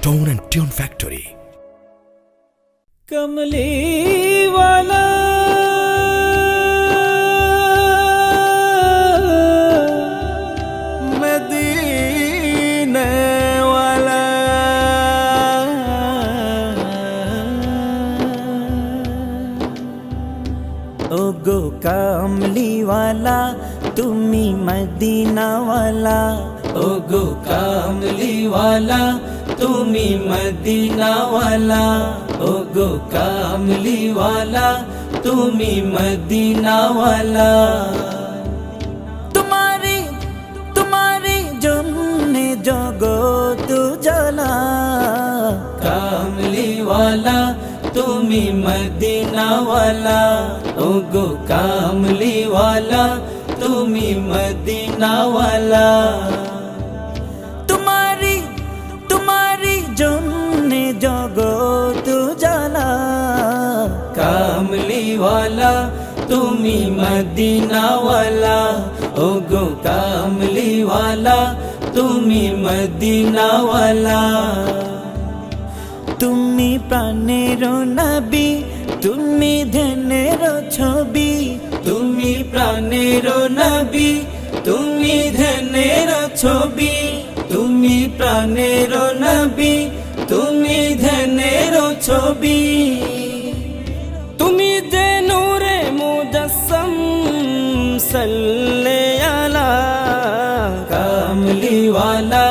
Tone and Tune Factory. कमली वाला मदीने वाला ओगो कमली वाला तुम्ही मदीना वाला ओगो कमली वाला तुम्ही मदीना वाला ओगो कामली वाला तुम्ही मदीना वाला तुम्हारी तुम्हारी जन्ने जगत जला कामली वाला तुम्ही मदीना वाला ओगो कामली वाला तुम्ही मदीना वाला तुम्हारी तुम्हारी जन्ने जगत जला कामली वाला तुम्ही मदीना वाला ओगो कामली वाला तुम्ही मदीना वाला তুমি প্রাণের নবী তুমি ধ্যানের ছবি তুমি প্রাণের নবী তুমি ধ্যানের ছবি তুমি প্রাণের নবী তুমি ধ্যানের ছবি তুমি যে নূরে মুজাসসাম সাল্লে আলা কামলি ওয়ালা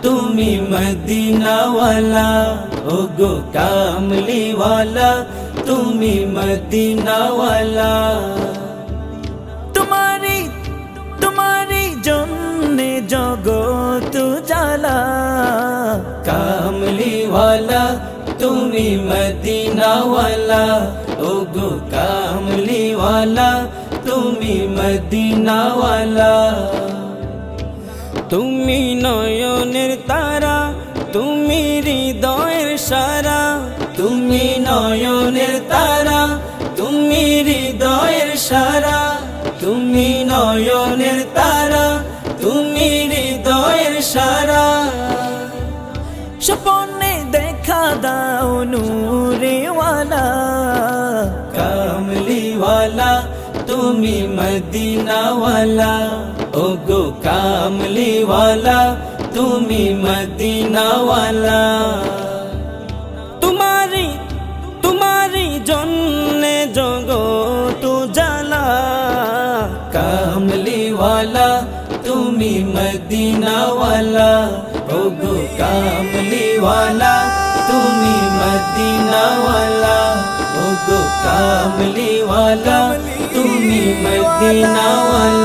তুমি মদিনা ওয়ালা ওগো কামলি ওয়ালা তুমি মদিনা ওয়ালা তোমারি তোমারি জন্যে জগত জ্বালা কামলি ওয়ালা তুমি মদিনা ওয়ালা ওগো কামলি ওয়ালা তুমি মদিনা ওয়ালা তুমি নয়নের তারা তুমি হৃদয়ের সারা তুমি নয়নের তারা তুমি হৃদয়ের সারা তুমি নয়নের তারা তুমি হৃদয়ের সারা স্বপ্নে দেখা দাও নূরে ওয়ালা কামলি ওয়ালা তুমি মদিনা ওয়ালা ওগো কামলি ওয়ালা তুমি মদিনা ওয়ালা তোমারি তোমারি জন্যে জগত জ্বালা কামলি ওয়ালা তুমি মদিনা ওয়ালা ওগো কামলি ওয়ালা তুমি মদিনা ওয়ালা ওগো কামলি ওয়ালা তুমি মদিনা ওয়ালা